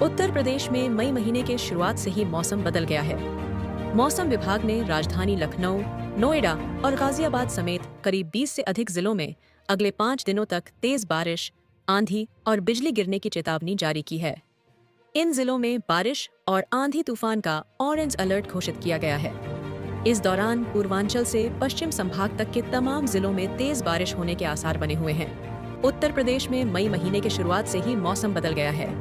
उत्तर प्रदेश में मई महीने के शुरुआत से ही मौसम बदल गया है। मौसम विभाग ने राजधानी लखनऊ, नोएडा और गाजियाबाद समेत करीब 20 से अधिक जिलों में अगले 5 दिनों तक तेज बारिश, आंधी और बिजली गिरने की चेतावनी जारी की है। इन जिलों में बारिश और आंधी तूफान का ऑरेंज अलर्ट घोषित किया गया है। इस दौरान पूर्वांचल से पश्चिम संभाग तक के तमाम जिलों में तेज बारिश होने के आसार बने हुए हैं। उत्तर प्रदेश में मई महीने की शुरुआत से ही मौसम बदल गया है।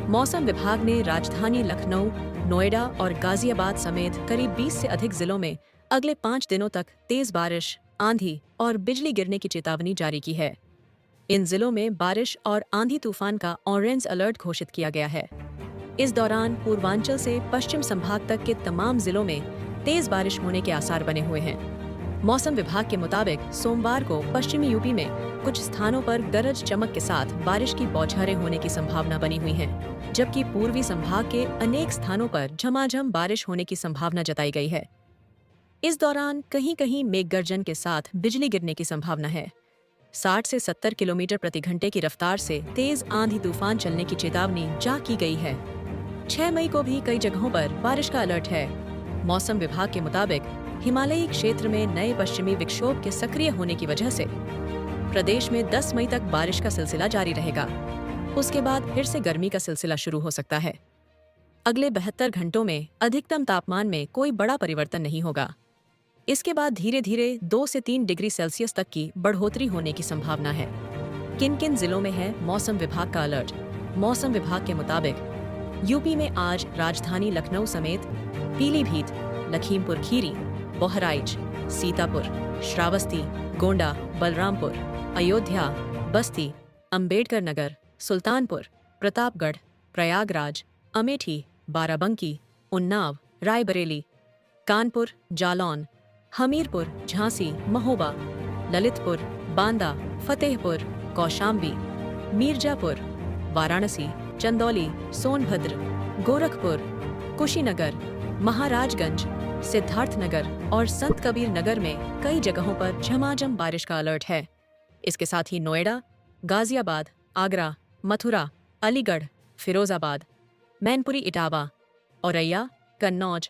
मौसम विभाग ने राजधानी लखनऊ, नोएडा और गाजियाबाद समेत करीब 20 से अधिक जिलों में अगले 5 दिनों तक तेज बारिश, आंधी और बिजली गिरने की चेतावनी जारी की है। इन जिलों में बारिश और आंधी तूफान का ऑरेंज अलर्ट घोषित किया गया है। इस दौरान पूर्वांचल से पश्चिम संभाग तक के तमाम जिलों में तेज बारिश होने के आसार बने हुए हैं। मौसम विभाग के मुताबिक सोमवार को पश्चिमी यूपी में कुछ स्थानों पर गरज चमक के साथ बारिश की बौछारें होने की संभावना बनी हुई है, जबकि पूर्वी संभाग के अनेक स्थानों पर झमाझम बारिश होने की संभावना जताई गई है। इस दौरान कहीं कहीं मेघगर्जन के साथ बिजली गिरने की संभावना है। 60 से 70 किलोमीटर प्रति घंटे की रफ्तार से तेज आंधी तूफान चलने की चेतावनी जारी की गई है। 6 मई को भी कई जगहों पर बारिश का अलर्ट है। मौसम विभाग के मुताबिक हिमालयी क्षेत्र में नए पश्चिमी विक्षोभ के सक्रिय होने की वजह से प्रदेश में 10 मई तक बारिश का सिलसिला जारी रहेगा। उसके बाद फिर से गर्मी का सिलसिला शुरू हो सकता है। अगले 72 घंटों में अधिकतम तापमान में कोई बड़ा परिवर्तन नहीं होगा। इसके बाद धीरे धीरे 2 से 3 डिग्री सेल्सियस तक की बढ़ोतरी होने की संभावना है। किन किन जिलों में है मौसम विभाग का अलर्ट? मौसम विभाग के मुताबिक यूपी में आज राजधानी लखनऊ समेत पीलीभीत, लखीमपुर खीरी, बहराइच, सीतापुर, श्रावस्ती, गोंडा, बलरामपुर, अयोध्या, बस्ती, अंबेडकर नगर, सुल्तानपुर, प्रतापगढ़, प्रयागराज, अमेठी, बाराबंकी, उन्नाव, रायबरेली, कानपुर, जालौन, हमीरपुर, झांसी, महोबा, ललितपुर, बांदा, फतेहपुर, कौशाम्बी, मीरजापुर, वाराणसी, चंदौली, सोनभद्र, गोरखपुर, कुशीनगर, महाराजगंज, सिद्धार्थनगर और संत कबीर नगर में कई जगहों पर झमाझम बारिश का अलर्ट है। इसके साथ ही नोएडा, गाजियाबाद, आगरा, मथुरा, अलीगढ़, फिरोजाबाद, मैनपुरी इटावा, औरैया, कन्नौज,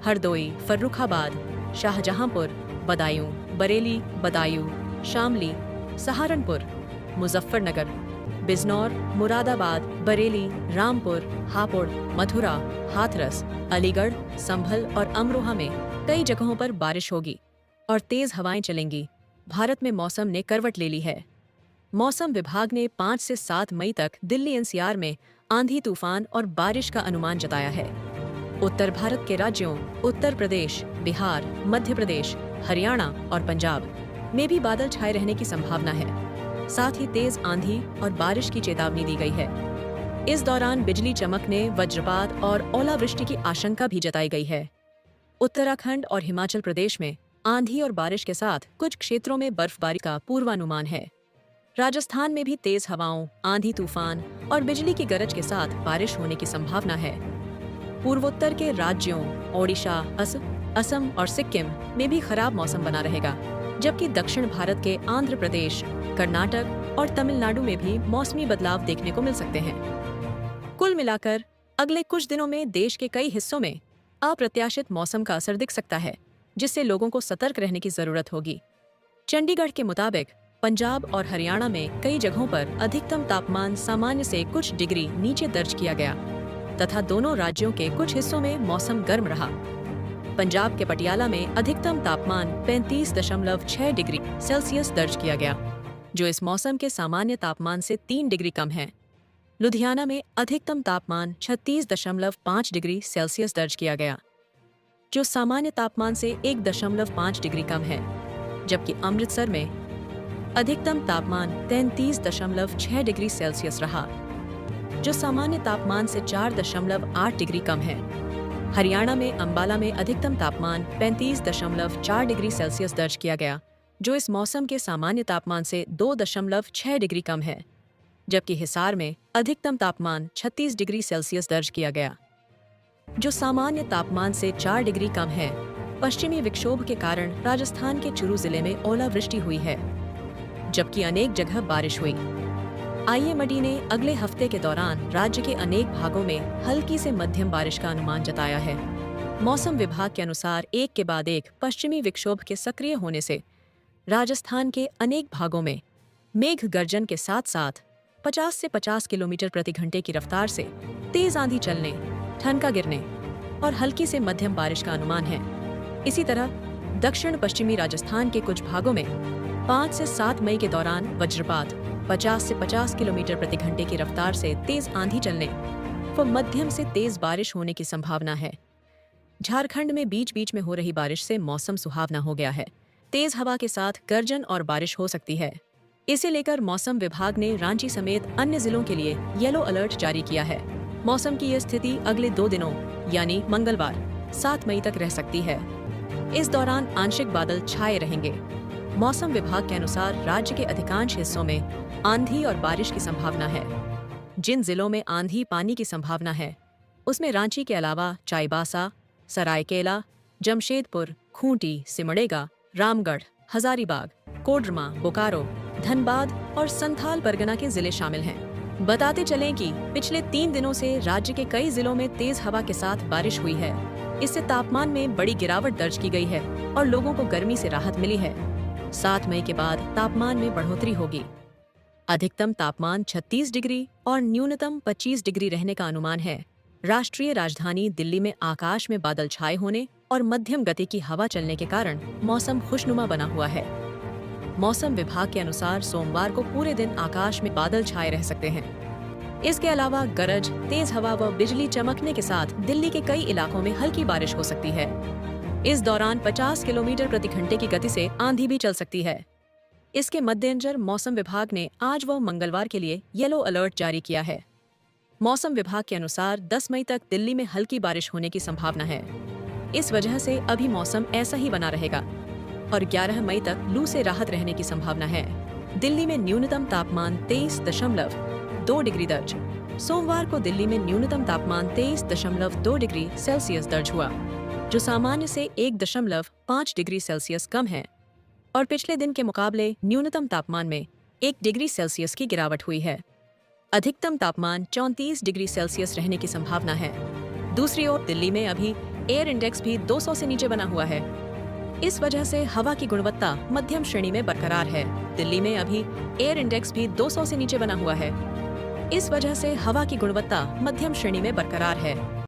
हरदोई, फर्रुखाबाद, शाहजहांपुर, बदायूं, बरेली, बदायूं, शामली, सहारनपुर, मुजफ्फरनगर, बिजनौर, मुरादाबाद, बरेली, रामपुर, हापुड़, मथुरा, हाथरस, अलीगढ़, संभल और अमरोहा में कई जगहों पर बारिश होगी और तेज हवाएं चलेंगी। भारत में मौसम ने करवट ले ली है। मौसम विभाग ने 5 से 7 मई तक दिल्ली एनसीआर में आंधी तूफान और बारिश का अनुमान जताया है। उत्तर भारत के राज्यों उत्तर प्रदेश, बिहार, मध्य प्रदेश, हरियाणा और पंजाब में भी बादल छाए रहने की संभावना है। साथ ही तेज आंधी और बारिश की चेतावनी दी गई है। इस दौरान बिजली चमकने, वज्रपात और ओलावृष्टि की आशंका भी जताई गई है। उत्तराखंड और हिमाचल प्रदेश में आंधी और बारिश के साथ कुछ क्षेत्रों में बर्फबारी का पूर्वानुमान है। राजस्थान में भी तेज हवाओं, आंधी तूफान और बिजली की गरज के साथ बारिश होने की संभावना है। पूर्वोत्तर के राज्यों ओडिशा, असम और सिक्किम में भी खराब मौसम बना रहेगा, जबकि दक्षिण भारत के आंध्र प्रदेश, कर्नाटक और तमिलनाडु में भी मौसमी बदलाव देखने को मिल सकते हैं। कुल मिलाकर अगले कुछ दिनों में देश के कई हिस्सों में अप्रत्याशित मौसम का असर दिख सकता है, जिससे लोगों को सतर्क रहने की जरूरत होगी। चंडीगढ़ के मुताबिक पंजाब और हरियाणा में कई जगहों पर अधिकतम तापमान सामान्य से कुछ डिग्री नीचे दर्ज किया गया तथा दोनों राज्यों के कुछ हिस्सों में मौसम गर्म रहा। पंजाब के पटियाला में अधिकतम तापमान 35.6 डिग्री सेल्सियस दर्ज किया गया, जो इस मौसम के सामान्य तापमान से 3 डिग्री कम है। लुधियाना में अधिकतम तापमान 36.5 डिग्री सेल्सियस दर्ज किया गया, जो सामान्य तापमान से 1.5 डिग्री कम है, जबकि अमृतसर में अधिकतम तापमान 33.6 डिग्री सेल्सियस रहा, जो सामान्य तापमान से 4.8 डिग्री कम है। हरियाणा में अंबाला में अधिकतम तापमान 35.4 डिग्री सेल्सियस दर्ज किया गया, जो इस मौसम के सामान्य तापमान से 2.6 डिग्री कम है, जबकि हिसार में अधिकतम तापमान 36 डिग्री सेल्सियस दर्ज किया गया, जो सामान्य तापमान से 4 डिग्री कम है। पश्चिमी विक्षोभ के कारण राजस्थान के चुरू जिले में ओलावृष्टि हुई है, जबकि अनेक जगह बारिश हुई। आईएमडी ने अगले हफ्ते के दौरान राज्य के अनेक भागों में हल्की से मध्यम बारिश का अनुमान जताया है। मौसम विभाग के अनुसार एक के बाद एक पश्चिमी विक्षोभ के सक्रिय होने से राजस्थान के अनेक भागों में मेघ गर्जन के साथ साथ 50 से 50 किलोमीटर प्रति घंटे की रफ्तार से तेज आंधी चलने, ठनका गिरने और हल्की से मध्यम बारिश का अनुमान है। इसी तरह दक्षिण पश्चिमी राजस्थान के कुछ भागों में 5 से 7 मई के दौरान वज्रपात, 50 से 50 किलोमीटर प्रति घंटे की रफ्तार से तेज आंधी चलने व मध्यम से तेज बारिश होने की संभावना है। झारखंड में बीच बीच में हो रही बारिश से मौसम सुहावना हो गया है। तेज हवा के साथ गर्जन और बारिश हो सकती है। इसे लेकर मौसम विभाग ने रांची समेत अन्य जिलों के लिए येलो अलर्ट जारी किया है। मौसम की यह स्थिति अगले 2 दिनों यानी मंगलवार 7 मई तक रह सकती है। इस दौरान आंशिक बादल छाए रहेंगे। मौसम विभाग के अनुसार राज्य के अधिकांश हिस्सों में आंधी और बारिश की संभावना है। जिन जिलों में आंधी पानी की संभावना है उसमें रांची के अलावा चाईबासा, सरायकेला, जमशेदपुर, खूंटी, सिमडेगा, रामगढ़, हजारीबाग, कोडरमा, बोकारो, धनबाद और संथाल परगना के जिले शामिल हैं। बताते चलें कि पिछले 3 दिनों से राज्य के कई जिलों में तेज हवा के साथ बारिश हुई है। इससे तापमान में बड़ी गिरावट दर्ज की गई है और लोगों को गर्मी से राहत मिली है। 7 मई के बाद तापमान में बढ़ोतरी होगी। अधिकतम तापमान 36 डिग्री और न्यूनतम 25 डिग्री रहने का अनुमान है। राष्ट्रीय राजधानी दिल्ली में आकाश में बादल छाए होने और मध्यम गति की हवा चलने के कारण मौसम खुशनुमा बना हुआ है। मौसम विभाग के अनुसार सोमवार को पूरे दिन आकाश में बादल छाए रह सकते हैं। इसके अलावा गरज, तेज हवा व बिजली चमकने के साथ दिल्ली के कई इलाकों में हल्की बारिश हो सकती है। इस दौरान 50 किलोमीटर प्रति घंटे की गति से आंधी भी चल सकती है। इसके मद्देनजर मौसम विभाग ने आज व मंगलवार के लिए येलो अलर्ट जारी किया है। मौसम विभाग के अनुसार 10 मई तक दिल्ली में हल्की बारिश होने की संभावना है। इस वजह से अभी मौसम ऐसा ही बना रहेगा और 11 मई तक लू से राहत रहने की संभावना है। दिल्ली में न्यूनतम तापमान 23.2 डिग्री दर्ज। सोमवार को दिल्ली में न्यूनतम तापमान 23.2 डिग्री सेल्सियस दर्ज हुआ, जो सामान्य से 1.5 डिग्री सेल्सियस कम है और पिछले दिन के मुकाबले न्यूनतम तापमान में 1 डिग्री सेल्सियस की गिरावट हुई है। अधिकतम तापमान 34 डिग्री सेल्सियस रहने की संभावना है। दूसरी ओर दिल्ली में अभी एयर इंडेक्स भी 200 से नीचे बना हुआ है। इस वजह से हवा की गुणवत्ता मध्यम श्रेणी में बरकरार है। दिल्ली में अभी एयर इंडेक्स भी 200 से नीचे बना हुआ है। इस वजह से हवा की गुणवत्ता मध्यम श्रेणी में बरकरार है।